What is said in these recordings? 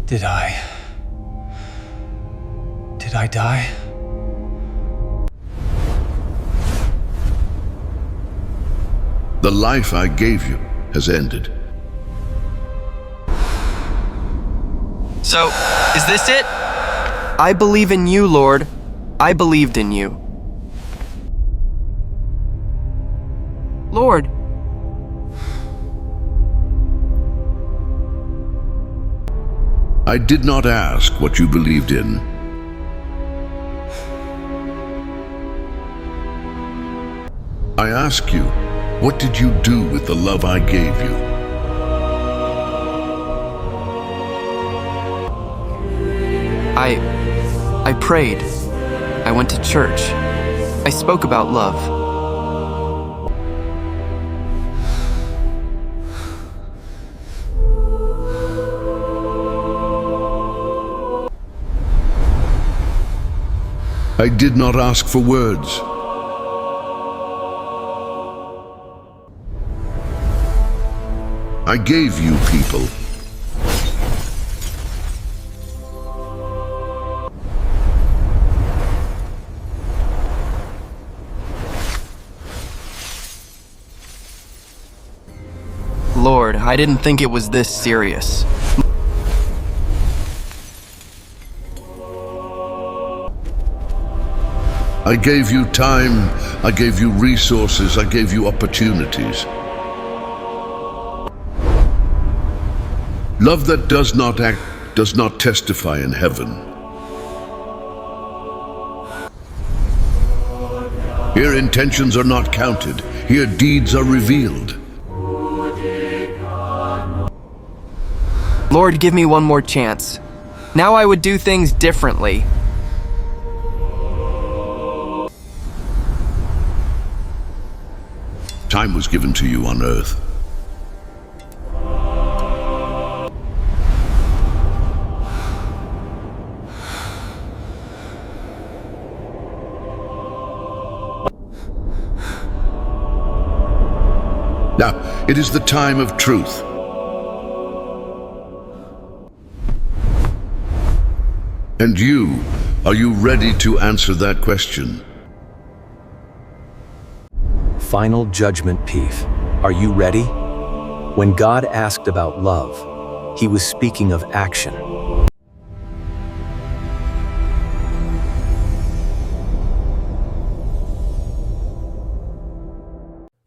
Did I die? The life I gave you has ended. So, is this it? I believe in you, Lord. I believed in you. Lord. I did not ask what you believed in. I ask you, what did you do with the love I gave you? I prayed. I went to church. I spoke about love. I did not ask for words. I gave you people. Lord, I didn't think it was this serious. I gave you time, I gave you resources, I gave you opportunities. Love that does not act, does not testify in heaven. Here intentions are not counted, here deeds are revealed. Lord, give me one more chance. Now I would do things differently. Time was given to you on earth. Now, it is the time of truth. And you, are you ready to answer that question? Final judgment, Peef. Are you ready? When God asked about love, he was speaking of action.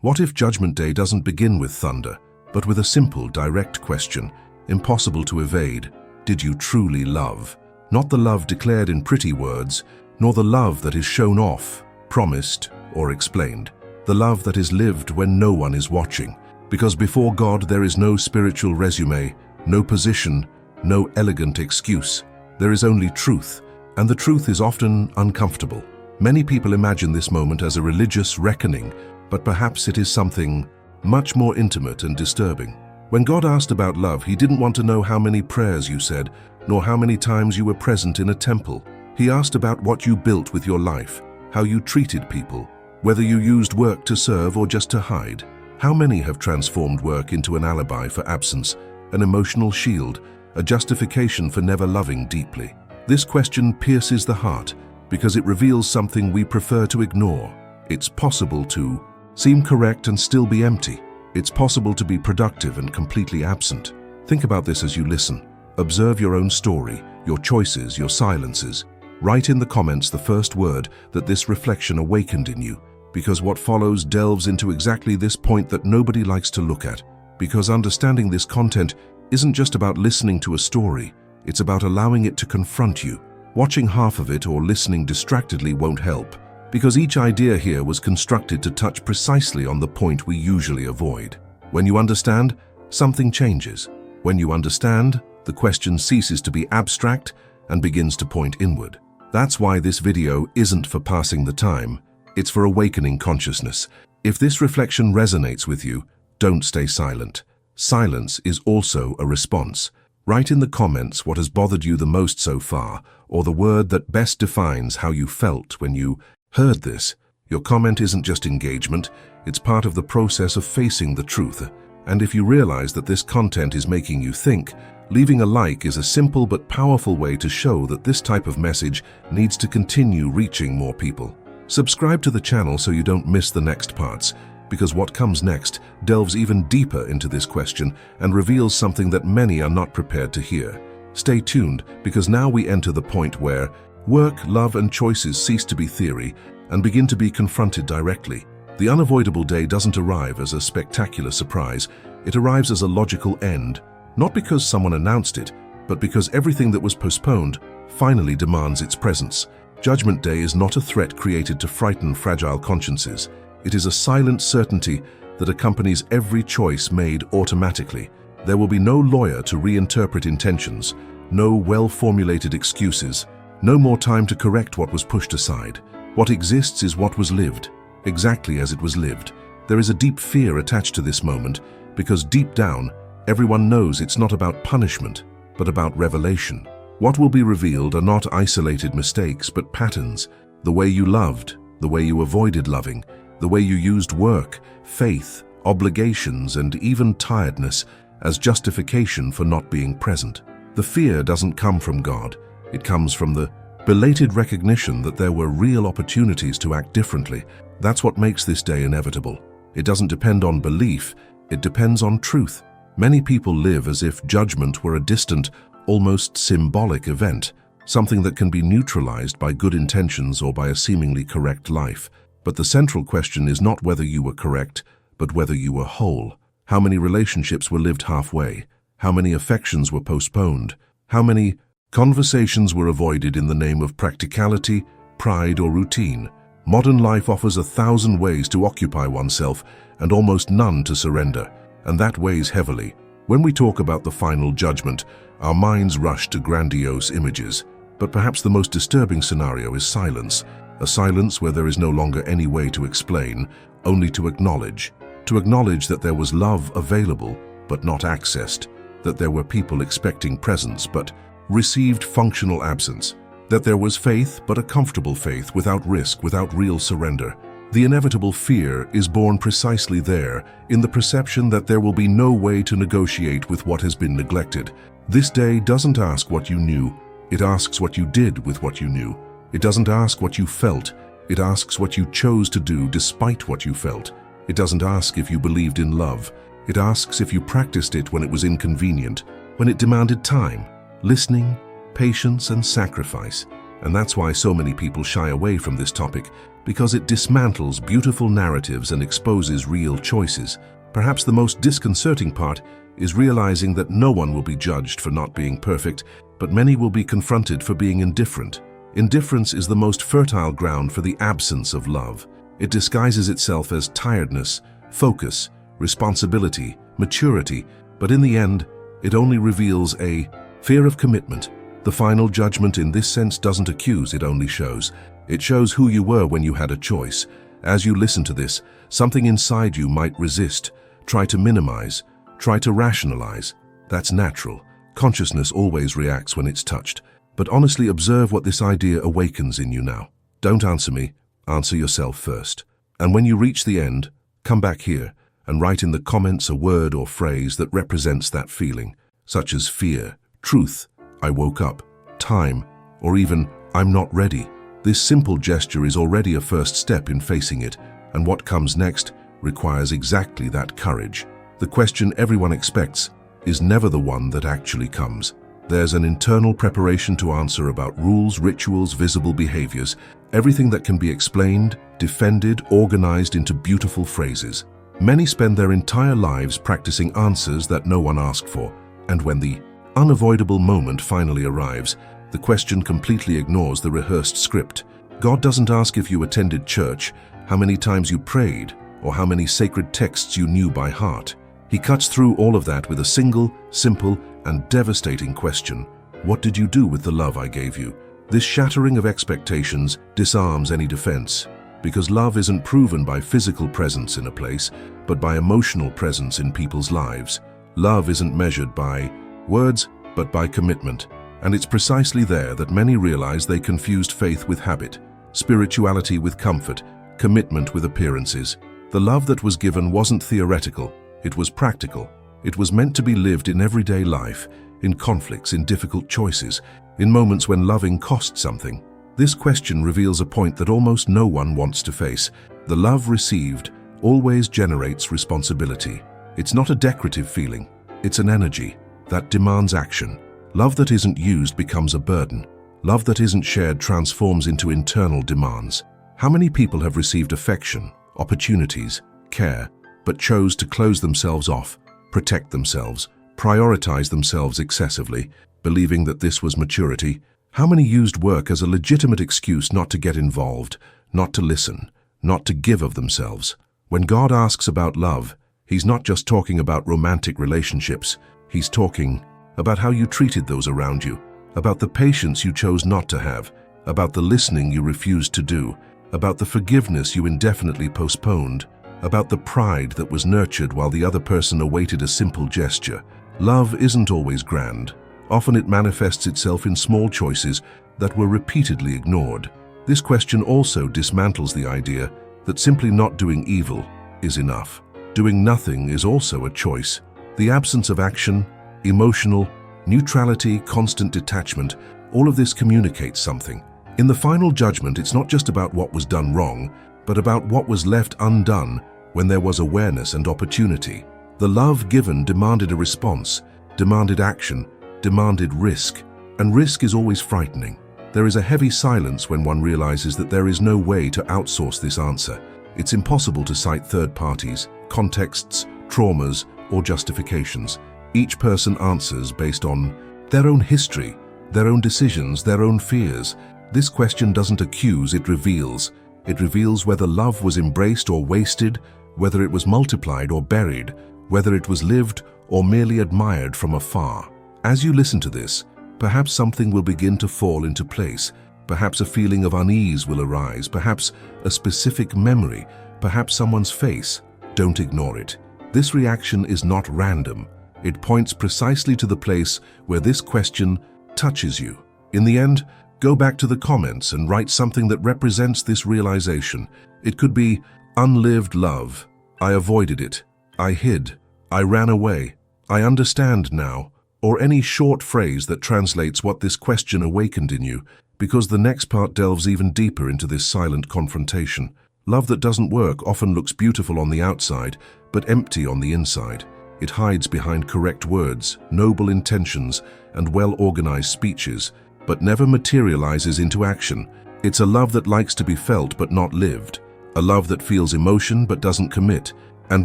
What if Judgment Day doesn't begin with thunder, but with a simple, direct question, impossible to evade? Did you truly love? Not the love declared in pretty words, nor the love that is shown off, promised, or explained. The love that is lived when no one is watching. Because before God there is no spiritual resume, no position, no elegant excuse. There is only truth, and the truth is often uncomfortable. Many people imagine this moment as a religious reckoning, but perhaps it is something much more intimate and disturbing. When God asked about love, he didn't want to know how many prayers you said, nor how many times you were present in a temple. He asked about what you built with your life, how you treated people, whether you used work to serve or just to hide. How many have transformed work into an alibi for absence, an emotional shield, a justification for never loving deeply? This question pierces the heart because it reveals something we prefer to ignore. It's possible to seem correct and still be empty. It's possible to be productive and completely absent. Think about this as you listen. Observe your own story, your choices, your silences. Write in the comments the first word that this reflection awakened in you, because what follows delves into exactly this point that nobody likes to look at. Because understanding this content isn't just about listening to a story, it's about allowing it to confront you. Watching half of it or listening distractedly won't help, because each idea here was constructed to touch precisely on the point we usually avoid. When you understand, something changes. When you understand, the question ceases to be abstract and begins to point inward. That's why this video isn't for passing the time, it's for awakening consciousness. If this reflection resonates with you, don't stay silent. Silence is also a response. Write in the comments what has bothered you the most so far, or the word that best defines how you felt when you heard this. Your comment isn't just engagement, it's part of the process of facing the truth. And if you realize that this content is making you think, Leaving a like is a simple but powerful way to show that this type of message needs to continue reaching more people. Subscribe to the channel so you don't miss the next parts, because what comes next delves even deeper into this question and reveals something that many are not prepared to hear. Stay tuned, because now we enter the point where work, love, and choices cease to be theory and begin to be confronted directly. The unavoidable day doesn't arrive as a spectacular surprise. It arrives as a logical end, not because someone announced it, but because everything that was postponed finally demands its presence. Judgment Day is not a threat created to frighten fragile consciences. It is a silent certainty that accompanies every choice made automatically. There will be no lawyer to reinterpret intentions, no well-formulated excuses, no more time to correct what was pushed aside. What exists is what was lived, exactly as it was lived. There is a deep fear attached to this moment, because deep down, everyone knows it's not about punishment, but about revelation. What will be revealed are not isolated mistakes, but patterns. The way you loved, the way you avoided loving, the way you used work, faith, obligations, and even tiredness as justification for not being present. The fear doesn't come from God. It comes from the belated recognition that there were real opportunities to act differently. That's what makes this day inevitable. It doesn't depend on belief, it depends on truth. Many people live as if judgment were a distant, almost symbolic event, something that can be neutralized by good intentions or by a seemingly correct life. But the central question is not whether you were correct, but whether you were whole. How many relationships were lived halfway? How many affections were postponed? How many conversations were avoided in the name of practicality, pride, or routine? Modern life offers 1,000 ways to occupy oneself and almost none to surrender, and that weighs heavily. When we talk about the final judgment, our minds rush to grandiose images. But perhaps the most disturbing scenario is silence, a silence where there is no longer any way to explain, only to acknowledge. To acknowledge that there was love available, but not accessed, that there were people expecting presence, but received functional absence, that there was faith, but a comfortable faith without risk, without real surrender. The inevitable fear is born precisely there, in the perception that there will be no way to negotiate with what has been neglected. This day doesn't ask what you knew, it asks what you did with what you knew. It doesn't ask what you felt, it asks what you chose to do despite what you felt. It doesn't ask if you believed in love, it asks if you practiced it when it was inconvenient, when it demanded time, listening, patience, and sacrifice. And that's why so many people shy away from this topic, because it dismantles beautiful narratives and exposes real choices. Perhaps the most disconcerting part is realizing that no one will be judged for not being perfect, but many will be confronted for being indifferent. Indifference is the most fertile ground for the absence of love. It disguises itself as tiredness, focus, responsibility, maturity, but in the end, it only reveals a fear of commitment. The final judgment in this sense doesn't accuse, it only shows. It shows who you were when you had a choice. As you listen to this, something inside you might resist, try to minimize, try to rationalize. That's natural. Consciousness always reacts when it's touched. But honestly observe what this idea awakens in you now. Don't answer me, answer yourself first. And when you reach the end, come back here and write in the comments a word or phrase that represents that feeling, such as fear, truth, I woke up, time, or even I'm not ready. This simple gesture is already a first step in facing it, and what comes next requires exactly that courage. The question everyone expects is never the one that actually comes. There's an internal preparation to answer about rules, rituals, visible behaviors, everything that can be explained, defended, organized into beautiful phrases. Many spend their entire lives practicing answers that no one asked for, and when the unavoidable moment finally arrives, the question completely ignores the rehearsed script. God doesn't ask if you attended church, how many times you prayed, or how many sacred texts you knew by heart. He cuts through all of that with a single, simple, and devastating question. What did you do with the love I gave you? This shattering of expectations disarms any defense, because love isn't proven by physical presence in a place, but by emotional presence in people's lives. Love isn't measured by words, but by commitment. And it's precisely there that many realize they confused faith with habit, spirituality with comfort, commitment with appearances. The love that was given wasn't theoretical, it was practical. It was meant to be lived in everyday life, in conflicts, in difficult choices, in moments when loving costs something? This question reveals a point that almost no one wants to face. The love received always generates responsibility. It's not a decorative feeling, it's an energy that demands action. Love that isn't used becomes a burden. Love that isn't shared transforms into internal demands. How many people have received affection, opportunities, care, but chose to close themselves off, protect themselves, prioritize themselves excessively, believing that this was maturity? How many used work as a legitimate excuse not to get involved, not to listen, not to give of themselves? When God asks about love, He's not just talking about romantic relationships. He's talking about how you treated those around you, about the patience you chose not to have, about the listening you refused to do, about the forgiveness you indefinitely postponed, about the pride that was nurtured while the other person awaited a simple gesture. Love isn't always grand. Often it manifests itself in small choices that were repeatedly ignored. This question also dismantles the idea that simply not doing evil is enough. Doing nothing is also a choice. The absence of action, emotional neutrality, constant detachment, all of this communicates something. In the final judgment, it's not just about what was done wrong, but about what was left undone when there was awareness and opportunity. The love given demanded a response, demanded action, demanded risk, and risk is always frightening. There is a heavy silence when one realizes that there is no way to outsource this answer. It's impossible to cite third parties, contexts, traumas, or justifications. Each person answers based on their own history, their own decisions, their own fears. This question doesn't accuse, it reveals. It reveals whether love was embraced or wasted, whether it was multiplied or buried, whether it was lived or merely admired from afar. As you listen to this, perhaps something will begin to fall into place. Perhaps a feeling of unease will arise, perhaps a specific memory, perhaps someone's face. Don't ignore it. This reaction is not random. It points precisely to the place where this question touches you. In the end, go back to the comments and write something that represents this realization. It could be unlived love. I avoided it. I hid. I ran away. I understand now. Or any short phrase that translates what this question awakened in you, because the next part delves even deeper into this silent confrontation. Love that doesn't work often looks beautiful on the outside, but empty on the inside. It hides behind correct words, noble intentions, and well-organized speeches, but never materializes into action. It's a love that likes to be felt but not lived, a love that feels emotion but doesn't commit, and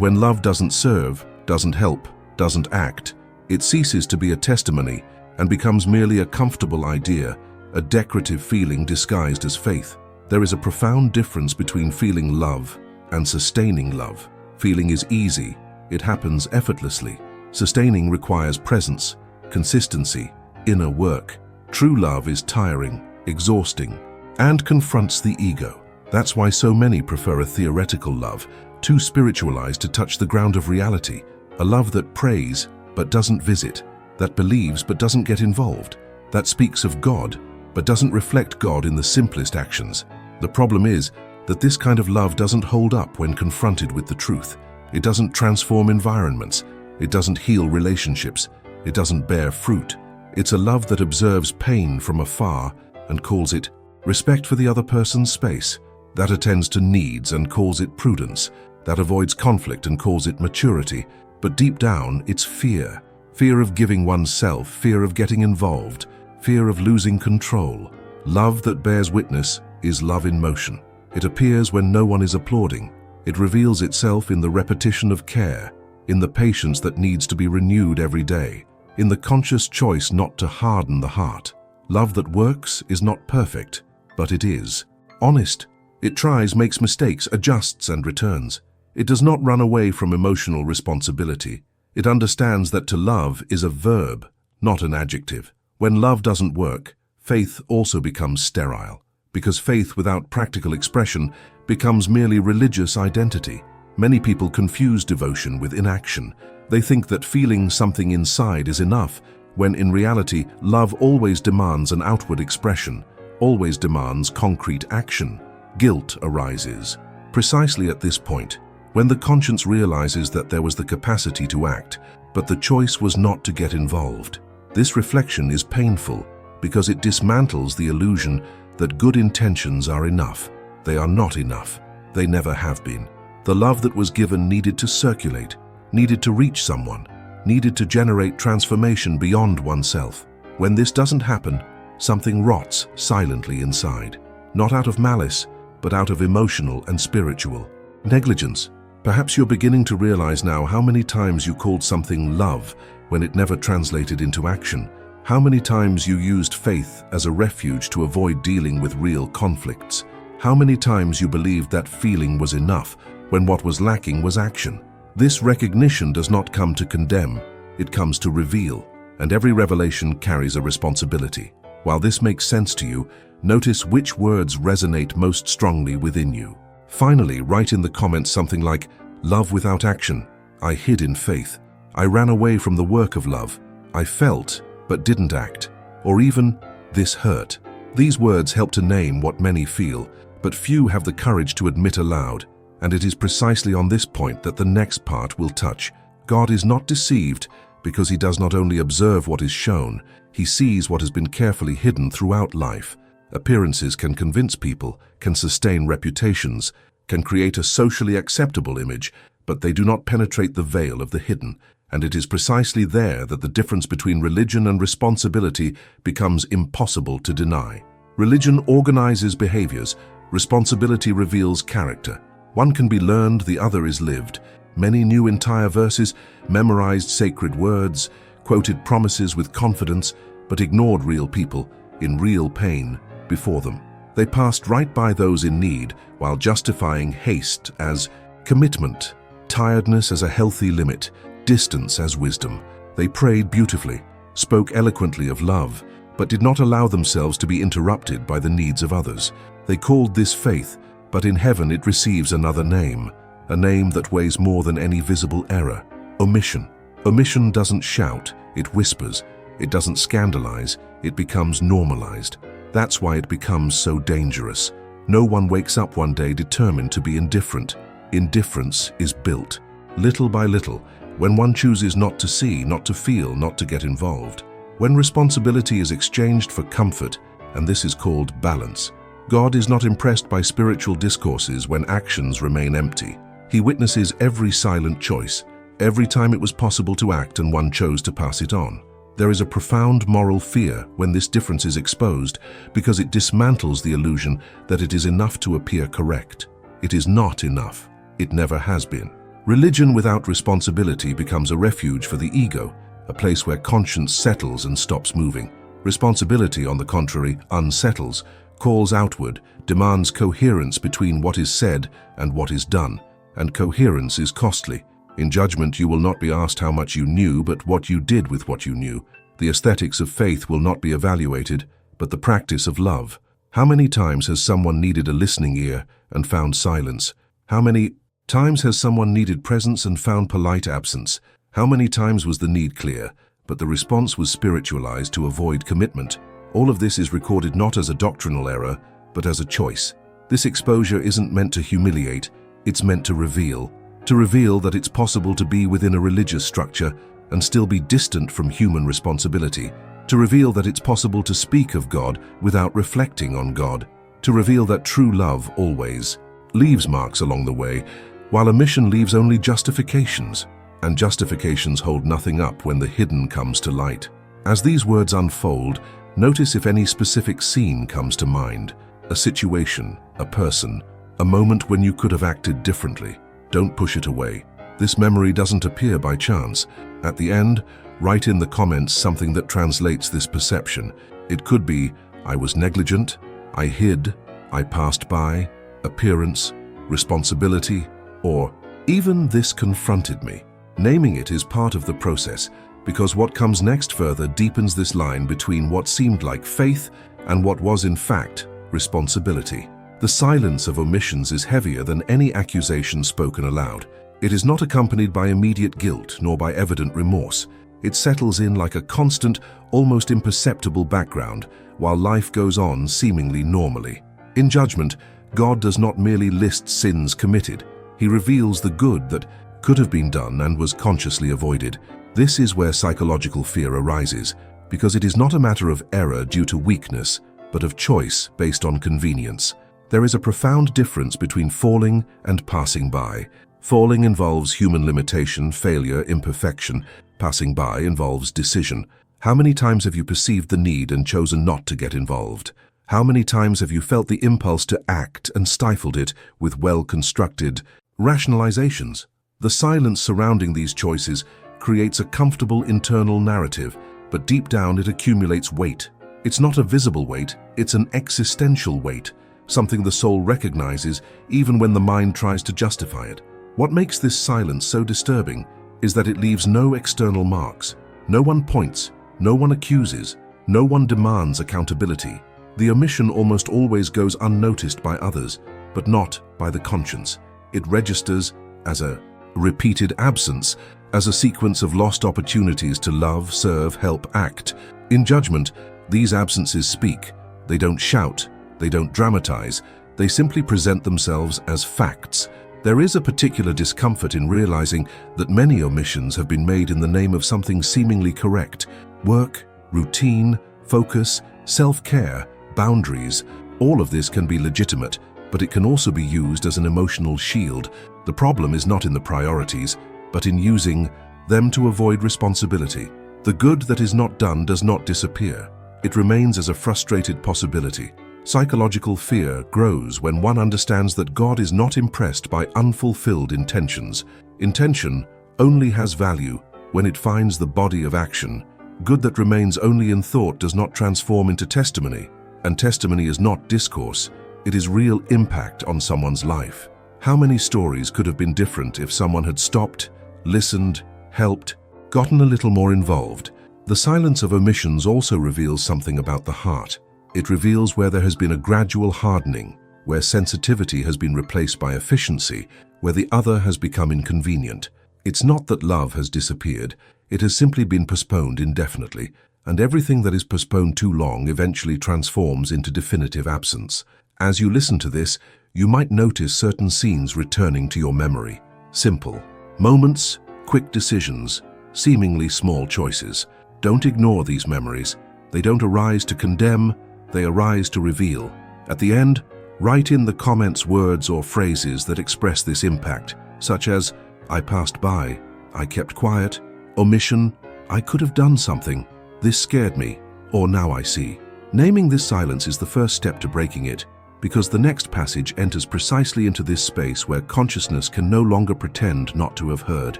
when love doesn't serve, doesn't help, doesn't act, it ceases to be a testimony and becomes merely a comfortable idea, a decorative feeling disguised as faith. There is a profound difference between feeling love and sustaining love. Feeling is easy. It happens effortlessly. Sustaining requires presence, consistency, inner work. True love is tiring, exhausting, and confronts the ego. That's why so many prefer a theoretical love, too spiritualized to touch the ground of reality. A love that prays but doesn't visit, that believes but doesn't get involved, that speaks of God but doesn't reflect God in the simplest actions. The problem is that this kind of love doesn't hold up when confronted with the truth. It doesn't transform environments. It doesn't heal relationships. It doesn't bear fruit. It's a love that observes pain from afar and calls it respect for the other person's space, that attends to needs and calls it prudence, that avoids conflict and calls it maturity. But deep down, it's fear. Fear of giving oneself, fear of getting involved, fear of losing control. Love that bears witness is love in motion. It appears when no one is applauding. It reveals itself in the repetition of care, in the patience that needs to be renewed every day, in the conscious choice not to harden the heart. Love that works is not perfect, but it is honest. It tries, makes mistakes, adjusts, and returns. It does not run away from emotional responsibility. It understands that to love is a verb, not an adjective. When love doesn't work, faith also becomes sterile, because faith without practical expression becomes merely religious identity. Many people confuse devotion with inaction. They think that feeling something inside is enough, when in reality, love always demands an outward expression, always demands concrete action. Guilt arises precisely at this point, when the conscience realizes that there was the capacity to act, but the choice was not to get involved. This reflection is painful because it dismantles the illusion that good intentions are enough. They are not enough. They never have been. The love that was given needed to circulate, needed to reach someone, needed to generate transformation beyond oneself. When this doesn't happen, something rots silently inside, not out of malice, but out of emotional and spiritual negligence. Perhaps you're beginning to realize now how many times you called something love when it never translated into action. How many times you used faith as a refuge to avoid dealing with real conflicts. How many times you believed that feeling was enough when what was lacking was action. This recognition does not come to condemn, it comes to reveal, and every revelation carries a responsibility. While this makes sense to you, notice which words resonate most strongly within you. Finally, write in the comments something like, "Love without action. I hid in faith. I ran away from the work of love. I felt, but didn't act." Or even, "This hurt." These words help to name what many feel, but few have the courage to admit aloud. And it is precisely on this point that the next part will touch. God is not deceived because he does not only observe what is shown, he sees what has been carefully hidden throughout life. Appearances can convince people, can sustain reputations, can create a socially acceptable image, but they do not penetrate the veil of the hidden. And it is precisely there that the difference between religion and responsibility becomes impossible to deny. Religion organizes behaviors, responsibility reveals character. One can be learned, the other is lived. Many knew entire verses, memorized sacred words, quoted promises with confidence, but ignored real people in real pain before them. They passed right by those in need while justifying haste as commitment, tiredness as a healthy limit, distance as wisdom. They prayed beautifully, spoke eloquently of love, but did not allow themselves to be interrupted by the needs of others. They called this faith, but in heaven it receives another name, a name that weighs more than any visible error: omission. Omission doesn't shout, it whispers. It doesn't scandalize, it becomes normalized. That's why it becomes so dangerous. No one wakes up one day determined to be indifferent. Indifference is built, little by little, when one chooses not to see, not to feel, not to get involved. When responsibility is exchanged for comfort, and this is called balance. God is not impressed by spiritual discourses when actions remain empty. He witnesses every silent choice, every time it was possible to act and one chose to pass it on. There is a profound moral fear when this difference is exposed because it dismantles the illusion that it is enough to appear correct. It is not enough. It never has been. Religion without responsibility becomes a refuge for the ego, a place where conscience settles and stops moving. Responsibility, on the contrary, unsettles, calls outward, demands coherence between what is said and what is done. And coherence is costly. In judgment, you will not be asked how much you knew, but what you did with what you knew. The aesthetics of faith will not be evaluated, but the practice of love. How many times has someone needed a listening ear and found silence? How many times has someone needed presence and found polite absence? How many times was the need clear, but the response was spiritualized to avoid commitment? All of this is recorded not as a doctrinal error, but as a choice. This exposure isn't meant to humiliate, it's meant to reveal. To reveal that it's possible to be within a religious structure and still be distant from human responsibility. To reveal that it's possible to speak of God without reflecting on God. To reveal that true love always leaves marks along the way, while omission leaves only justifications. And justifications hold nothing up when the hidden comes to light. As these words unfold, notice if any specific scene comes to mind. A situation, a person, a moment when you could have acted differently. Don't push it away. This memory doesn't appear by chance. At the end, write in the comments something that translates this perception. It could be, I was negligent, I hid, I passed by, appearance, responsibility, or even this confronted me. Naming it is part of the process, because what comes next further deepens this line between what seemed like faith and what was in fact responsibility. The silence of omissions is heavier than any accusation spoken aloud. It is not accompanied by immediate guilt nor by evident remorse. It settles in like a constant, almost imperceptible background, while life goes on seemingly normally. In judgment, God does not merely list sins committed. He reveals the good that could have been done and was consciously avoided. This is where psychological fear arises. because it is not a matter of error due to weakness, but of choice based on convenience. There is a profound difference between falling and passing by. Falling involves human limitation, failure, imperfection. Passing by involves decision. How many times have you perceived the need and chosen not to get involved? How many times have you felt the impulse to act and stifled it with well-constructed rationalizations? The silence surrounding these choices creates a comfortable internal narrative, but deep down it accumulates weight. It's not a visible weight, it's an existential weight, something the soul recognizes even when the mind tries to justify it. What makes this silence so disturbing is that it leaves no external marks. No one points, no one accuses, no one demands accountability. The omission almost always goes unnoticed by others, but not by the conscience. It registers as a repeated absence, as a sequence of lost opportunities to love, serve, help, act. In judgment, these absences speak. They don't shout, they don't dramatize, they simply present themselves as facts. There is a particular discomfort in realizing that many omissions have been made in the name of something seemingly correct. Work, routine, focus, self-care, boundaries, all of this can be legitimate, but it can also be used as an emotional shield. The problem is not in the priorities, but in using them to avoid responsibility. The good that is not done does not disappear. It remains as a frustrated possibility. Psychological fear grows when one understands that God is not impressed by unfulfilled intentions. Intention only has value when it finds the body of action. Good that remains only in thought does not transform into testimony, and testimony is not discourse, it is real impact on someone's life. How many stories could have been different if someone had stopped, listened, helped, gotten a little more involved? The silence of omissions also reveals something about the heart. It reveals where there has been a gradual hardening, where sensitivity has been replaced by efficiency, where the other has become inconvenient. It's not that love has disappeared, it has simply been postponed indefinitely, and everything that is postponed too long eventually transforms into definitive absence. As you listen to this, you might notice certain scenes returning to your memory. Simple moments, quick decisions, seemingly small choices. Don't ignore these memories. They don't arise to condemn, they arise to reveal. At the end, write in the comments words or phrases that express this impact, such as, I passed by, I kept quiet, omission, I could have done something, this scared me, or now I see. Naming this silence is the first step to breaking it, because the next passage enters precisely into this space where consciousness can no longer pretend not to have heard.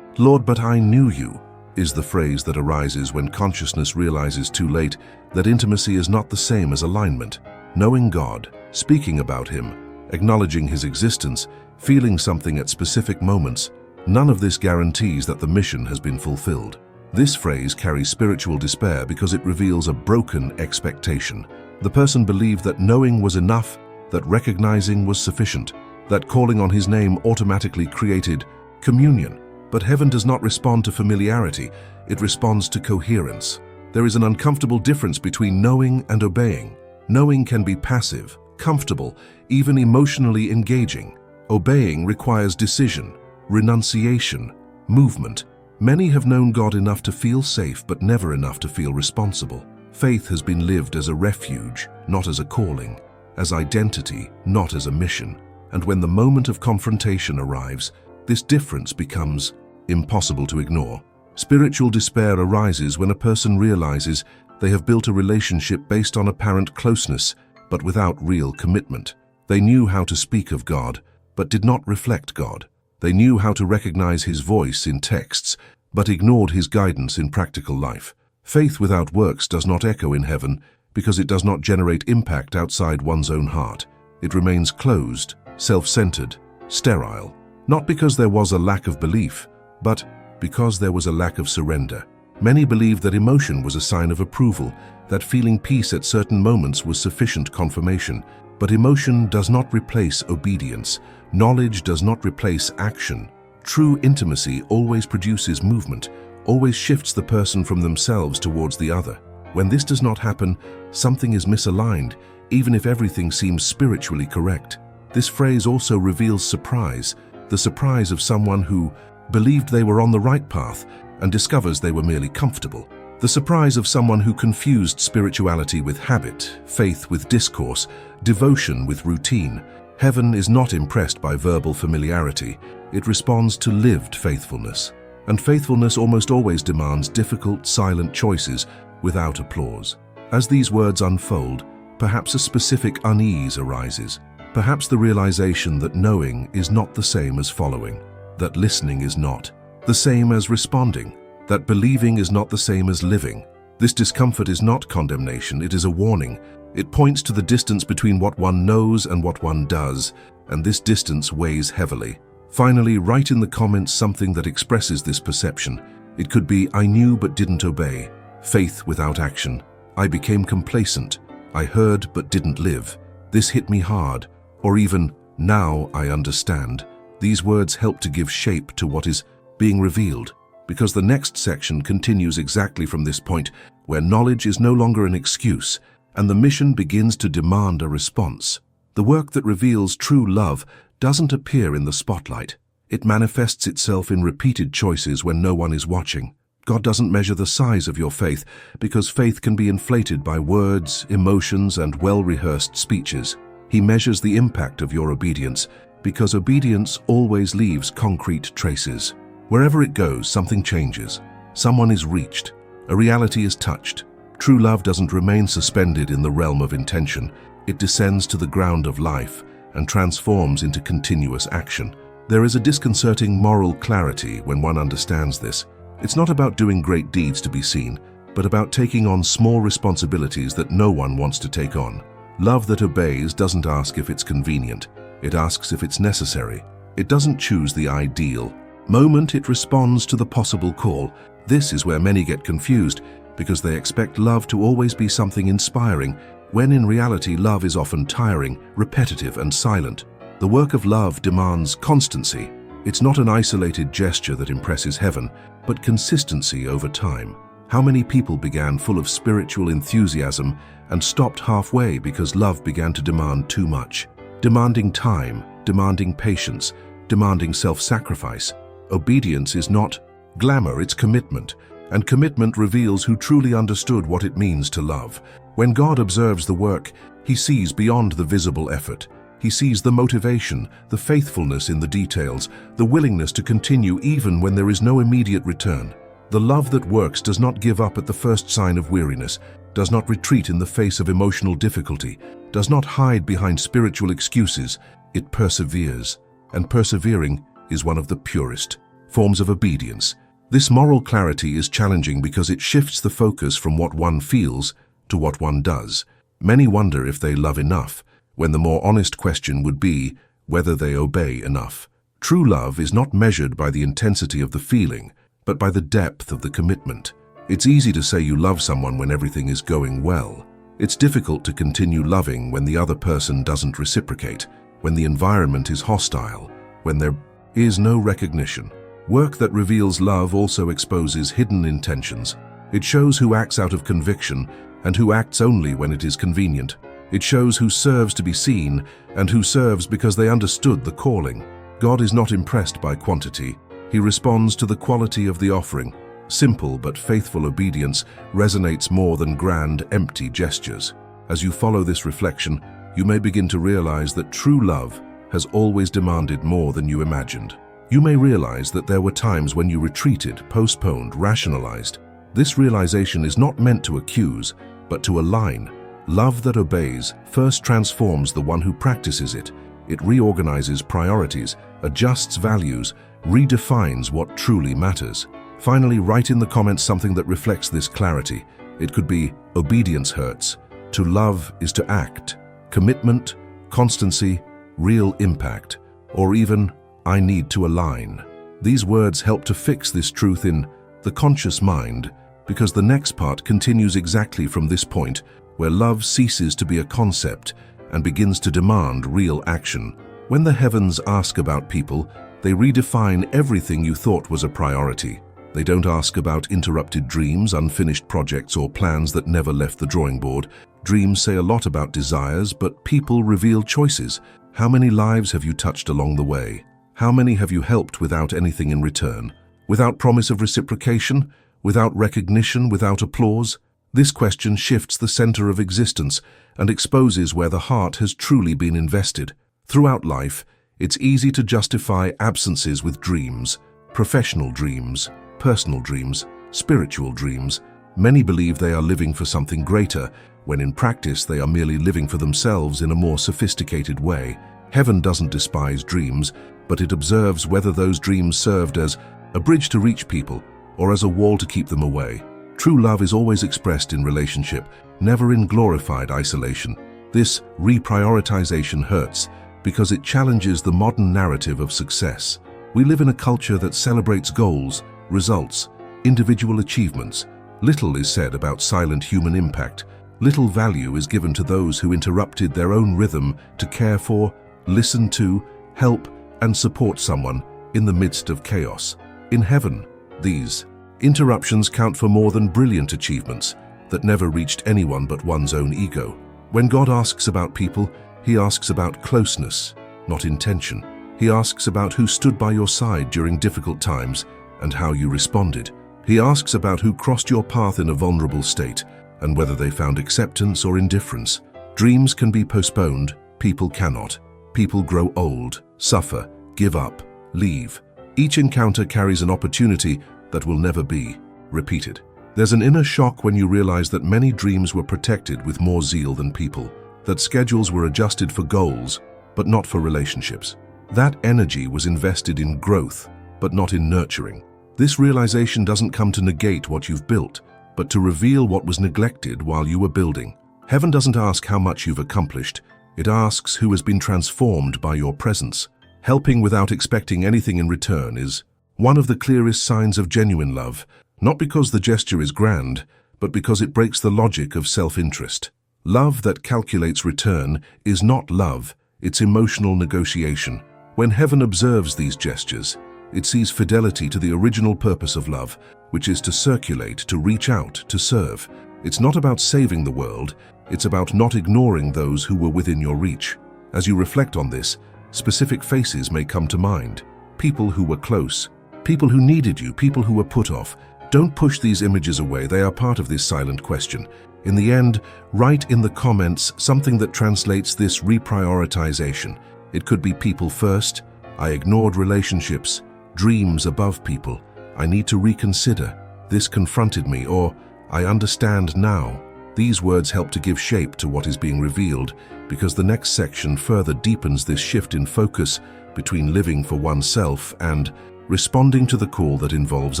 Lord, but I knew you, is the phrase that arises when consciousness realizes too late that intimacy is not the same as alignment. Knowing God, speaking about Him, acknowledging His existence, feeling something at specific moments, none of this guarantees that the mission has been fulfilled. This phrase carries spiritual despair because it reveals a broken expectation. The person believed that knowing was enough, that recognizing was sufficient, that calling on His name automatically created communion. But heaven does not respond to familiarity, it responds to coherence. There is an uncomfortable difference between knowing and obeying. Knowing can be passive, comfortable, even emotionally engaging. Obeying requires decision, renunciation, movement. Many have known God enough to feel safe, but never enough to feel responsible. Faith has been lived as a refuge, not as a calling, as identity, not as a mission. And when the moment of confrontation arrives, this difference becomes impossible to ignore. Spiritual despair arises when a person realizes they have built a relationship based on apparent closeness, but without real commitment. They knew how to speak of God, but did not reflect God. They knew how to recognize His voice in texts, but ignored His guidance in practical life. Faith without works does not echo in heaven because it does not generate impact outside one's own heart. It remains closed, self-centered, sterile. Not because there was a lack of belief, but because there was a lack of surrender. Many believed that emotion was a sign of approval, that feeling peace at certain moments was sufficient confirmation. But emotion does not replace obedience. Knowledge does not replace action. True intimacy always produces movement, always shifts the person from themselves towards the other. When this does not happen, something is misaligned, even if everything seems spiritually correct. This phrase also reveals surprise, the surprise of someone who believed they were on the right path and discovers they were merely comfortable. The surprise of someone who confused spirituality with habit, faith with discourse, devotion with routine. Heaven is not impressed by verbal familiarity. It responds to lived faithfulness. And faithfulness almost always demands difficult, silent choices without applause. As these words unfold, perhaps a specific unease arises. Perhaps the realization that knowing is not the same as following, that listening is not the same as responding, that believing is not the same as living. This discomfort is not condemnation, it is a warning. It points to the distance between what one knows and what one does, and this distance weighs heavily. Finally, write in the comments something that expresses this perception. It could be, I knew but didn't obey. Faith without action. I became complacent. I heard but didn't live. This hit me hard. Or even, now I understand. These words help to give shape to what is being revealed, because the next section continues exactly from this point, where knowledge is no longer an excuse, and the mission begins to demand a response. The work that reveals true love doesn't appear in the spotlight. It manifests itself in repeated choices when no one is watching. God doesn't measure the size of your faith, because faith can be inflated by words, emotions, and well-rehearsed speeches. He measures the impact of your obedience, because obedience always leaves concrete traces. Wherever it goes, something changes. Someone is reached. A reality is touched. True love doesn't remain suspended in the realm of intention. It descends to the ground of life and transforms into continuous action. There is a disconcerting moral clarity when one understands this. It's not about doing great deeds to be seen, but about taking on small responsibilities that no one wants to take on. Love that obeys doesn't ask if it's convenient. It asks if it's necessary. It doesn't choose the ideal moment, it responds to the possible call. This is where many get confused, because they expect love to always be something inspiring, when in reality love is often tiring, repetitive, and silent. The work of love demands constancy. It's not an isolated gesture that impresses heaven, but consistency over time. How many people began full of spiritual enthusiasm and stopped halfway because love began to demand too much? Demanding time, demanding patience, demanding self-sacrifice. Obedience is not glamour, it's commitment, and commitment reveals who truly understood what it means to love. When God observes the work, He sees beyond the visible effort. He sees the motivation, the faithfulness in the details, the willingness to continue even when there is no immediate return. The love that works does not give up at the first sign of weariness, does not retreat in the face of emotional difficulty, does not hide behind spiritual excuses. It perseveres, and persevering is one of the purest forms of obedience. This moral clarity is challenging because it shifts the focus from what one feels to what one does. Many wonder if they love enough, when the more honest question would be whether they obey enough. True love is not measured by the intensity of the feeling, but by the depth of the commitment. It's easy to say you love someone when everything is going well. It's difficult to continue loving when the other person doesn't reciprocate, when the environment is hostile, when there is no recognition. Work that reveals love also exposes hidden intentions. It shows who acts out of conviction and who acts only when it is convenient. It shows who serves to be seen and who serves because they understood the calling. God is not impressed by quantity. He responds to the quality of the offering. Simple but faithful obedience resonates more than grand, empty gestures. As you follow this reflection, you may begin to realize that true love has always demanded more than you imagined. You may realize that there were times when you retreated, postponed, rationalized. This realization is not meant to accuse, but to align. Love that obeys first transforms the one who practices it. It reorganizes priorities, adjusts values, redefines what truly matters. Finally, write in the comments something that reflects this clarity. It could be, obedience hurts. To love is to act. Commitment, constancy, real impact. Or even, I need to align. These words help to fix this truth in the conscious mind, because the next part continues exactly from this point, where love ceases to be a concept and begins to demand real action. When the heavens ask about people, they redefine everything you thought was a priority. They don't ask about interrupted dreams, unfinished projects, or plans that never left the drawing board. Dreams say a lot about desires, but people reveal choices. How many lives have you touched along the way? How many have you helped without anything in return? Without promise of reciprocation? without recognition, without applause? This question shifts the center of existence and exposes where the heart has truly been invested. Throughout life, it's easy to justify absences with dreams, professional dreams, personal dreams, spiritual dreams. Many believe they are living for something greater, when in practice they are merely living for themselves in a more sophisticated way. Heaven doesn't despise dreams, but it observes whether those dreams served as a bridge to reach people or as a wall to keep them away. True love is always expressed in relationship, never in glorified isolation. This reprioritization hurts because it challenges the modern narrative of success. We live in a culture that celebrates goals, results, individual achievements. Little is said about silent human impact. Little value is given to those who interrupted their own rhythm to care for, listen to, help, and support someone in the midst of chaos. In heaven, these interruptions count for more than brilliant achievements that never reached anyone but one's own ego. When God asks about people, He asks about closeness, not intention. He asks about who stood by your side during difficult times and how you responded. He asks about who crossed your path in a vulnerable state and whether they found acceptance or indifference. Dreams can be postponed, people cannot. People grow old, suffer, give up, leave. Each encounter carries an opportunity that will never be repeated. There's an inner shock when you realize that many dreams were protected with more zeal than people, that schedules were adjusted for goals, but not for relationships. That energy was invested in growth, but not in nurturing. This realization doesn't come to negate what you've built, but to reveal what was neglected while you were building. Heaven doesn't ask how much you've accomplished. It asks who has been transformed by your presence. Helping without expecting anything in return is one of the clearest signs of genuine love, not because the gesture is grand, but because it breaks the logic of self-interest. Love that calculates return is not love, it's emotional negotiation. When heaven observes these gestures, it sees fidelity to the original purpose of love, which is to circulate, to reach out, to serve. It's not about saving the world, it's about not ignoring those who were within your reach. As you reflect on this, specific faces may come to mind. People who were close, people who needed you, people who were put off. Don't push these images away, they are part of this silent question. In the end, write in the comments something that translates this reprioritization. It could be people first, I ignored relationships, dreams above people, I need to reconsider, this confronted me, or I understand now. These words help to give shape to what is being revealed, because the next section further deepens this shift in focus between living for oneself and responding to the call that involves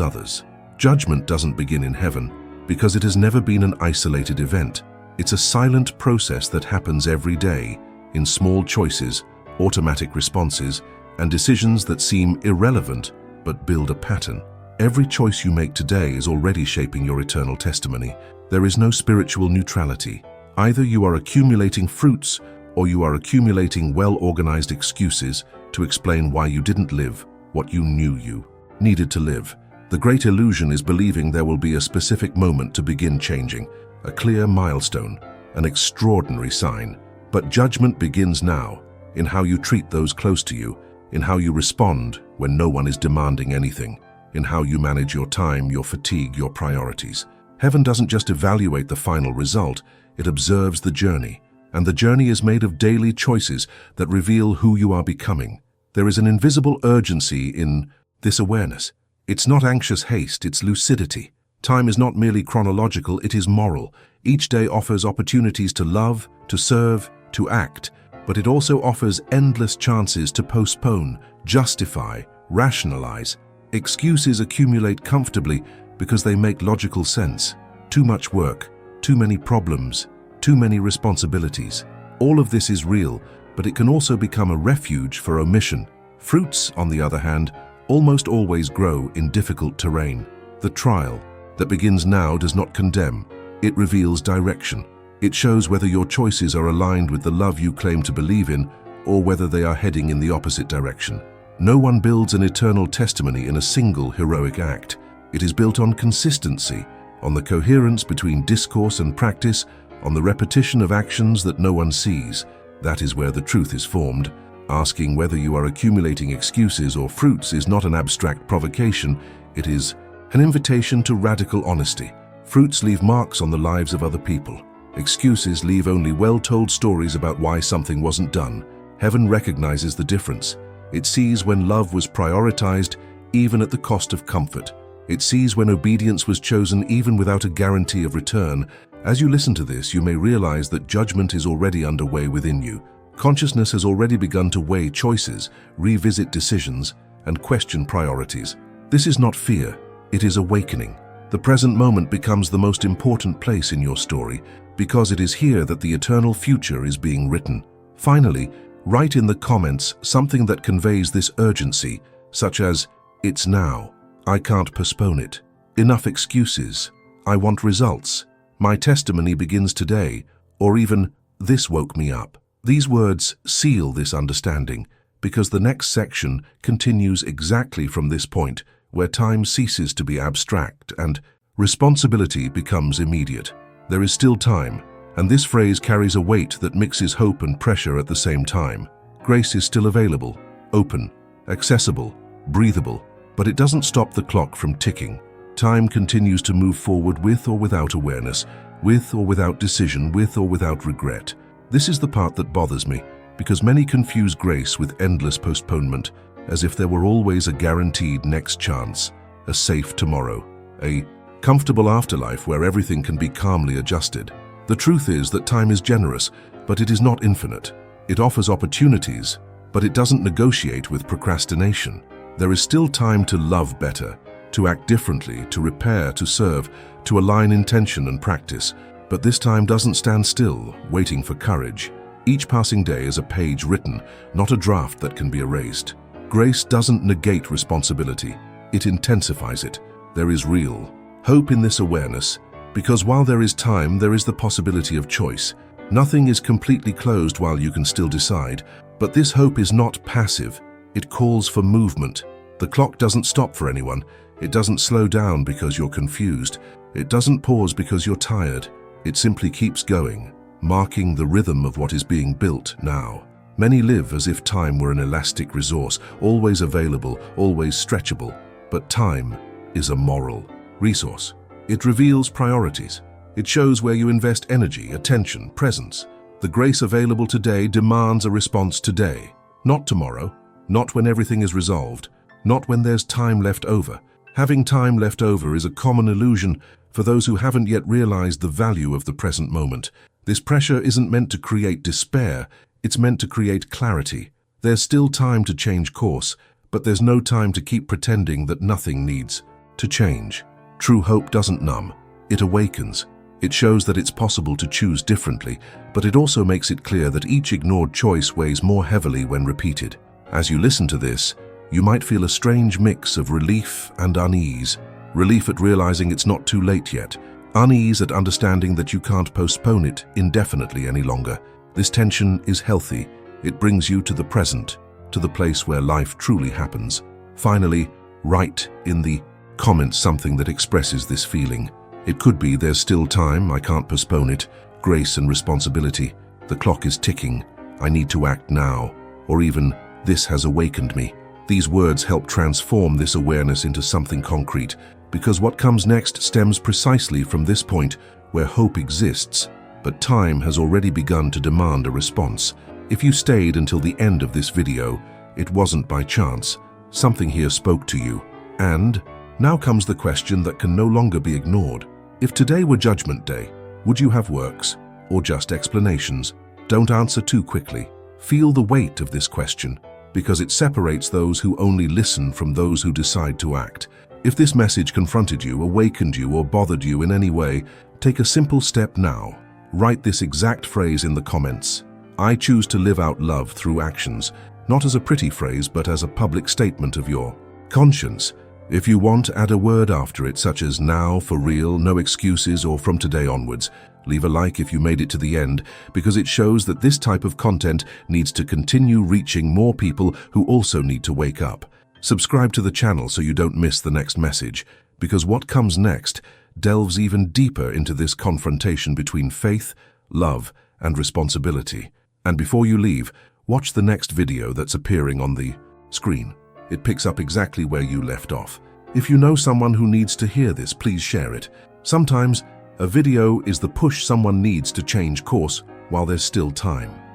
others. Judgment doesn't begin in heaven, because it has never been an isolated event. It's a silent process that happens every day, in small choices, automatic responses, and decisions that seem irrelevant but build a pattern. Every choice you make today is already shaping your eternal testimony. There is no spiritual neutrality. Either you are accumulating fruits or you are accumulating well-organized excuses to explain why you didn't live what you knew you needed to live. The great illusion is believing there will be a specific moment to begin changing, a clear milestone, an extraordinary sign. But judgment begins now, in how you treat those close to you, in how you respond when no one is demanding anything, in how you manage your time, your fatigue, your priorities. Heaven doesn't just evaluate the final result, it observes the journey. And the journey is made of daily choices that reveal who you are becoming. There is an invisible urgency in this awareness. It's not anxious haste, it's lucidity. Time is not merely chronological, it is moral. Each day offers opportunities to love, to serve, to act, but it also offers endless chances to postpone, justify, rationalize. Excuses accumulate comfortably because they make logical sense. Too much work, too many problems, too many responsibilities. All of this is real, but it can also become a refuge for omission. Fruits, on the other hand, almost always grow in difficult terrain. The trial that begins now does not condemn. It reveals direction. It shows whether your choices are aligned with the love you claim to believe in or whether they are heading in the opposite direction. No one builds an eternal testimony in a single heroic act. It is built on consistency, on the coherence between discourse and practice, on the repetition of actions that no one sees. That is where the truth is formed. Asking whether you are accumulating excuses or fruits is not an abstract provocation, it is An invitation to radical honesty. Fruits leave marks on the lives of other people. Excuses leave only well-told stories about why something wasn't done. Heaven recognizes the difference. It sees when love was prioritized, even at the cost of comfort. It sees when obedience was chosen even without a guarantee of return. As you listen to this, you may realize that judgment is already underway within you. Consciousness has already begun to weigh choices, revisit decisions, and question priorities. This is not fear, it is awakening. The present moment becomes the most important place in your story because it is here that the eternal future is being written. Finally, write in the comments something that conveys this urgency, such as, "It's now. I can't postpone it. Enough excuses. I want results. My testimony begins today," or even, "This woke me up." These words seal this understanding because the next section continues exactly from this point, where time ceases to be abstract and responsibility becomes immediate. There is still time, and this phrase carries a weight that mixes hope and pressure at the same time. Grace is still available, open, accessible, breathable, but it doesn't stop the clock from ticking. Time continues to move forward with or without awareness, with or without decision, with or without regret. This is the part that bothers me, because many confuse grace with endless postponement, as if there were always a guaranteed next chance, a safe tomorrow, a comfortable afterlife where everything can be calmly adjusted. The truth is that time is generous, but it is not infinite. It offers opportunities, but it doesn't negotiate with procrastination. There is still time to love better, to act differently, to repair, to serve, to align intention and practice. But this time doesn't stand still, waiting for courage. Each passing day is a page written, not a draft that can be erased. Grace doesn't negate responsibility, it intensifies it. There is real hope in this awareness, because while there is time, there is the possibility of choice. Nothing is completely closed while you can still decide, but this hope is not passive. It calls for movement. The clock doesn't stop for anyone. It doesn't slow down because you're confused. It doesn't pause because you're tired. It simply keeps going, marking the rhythm of what is being built now. Many live as if time were an elastic resource, always available, always stretchable. But time is a moral resource. It reveals priorities. It shows where you invest energy, attention, presence. The grace available today demands a response today, not tomorrow, not when everything is resolved, not when there's time left over. Having time left over is a common illusion for those who haven't yet realized the value of the present moment. This pressure isn't meant to create despair, it's meant to create clarity. There's still time to change course, but there's no time to keep pretending that nothing needs to change. True hope doesn't numb, it awakens. It shows that it's possible to choose differently, but it also makes it clear that each ignored choice weighs more heavily when repeated. As you listen to this, you might feel a strange mix of relief and unease. Relief at realizing it's not too late yet. Unease at understanding that you can't postpone it indefinitely any longer. This tension is healthy. It brings you to the present, to the place where life truly happens. Finally, write in the comments something that expresses this feeling. It could be, "There's still time, I can't postpone it," grace and responsibility, "The clock is ticking, I need to act now," or even, "This has awakened me." These words help transform this awareness into something concrete, because what comes next stems precisely from this point where hope exists, but time has already begun to demand a response. If you stayed until the end of this video, it wasn't by chance. Something here spoke to you. And now comes the question that can no longer be ignored. If today were Judgment Day, would you have works or just explanations? Don't answer too quickly. Feel the weight of this question, because it separates those who only listen from those who decide to act. If this message confronted you, awakened you, or bothered you in any way, take a simple step now. Write this exact phrase in the comments. "I choose to live out love through actions," not as a pretty phrase, but as a public statement of your conscience. If you want, add a word after it, such as "now, for real, no excuses," or "from today onwards." Leave a like if you made it to the end, because it shows that this type of content needs to continue reaching more people who also need to wake up. Subscribe to the channel so you don't miss the next message, because what comes next delves even deeper into this confrontation between faith, love, and responsibility. And before you leave, watch the next video that's appearing on the screen. It picks up exactly where you left off. If you know someone who needs to hear this, please share it. Sometimes, a video is the push someone needs to change course while there's still time.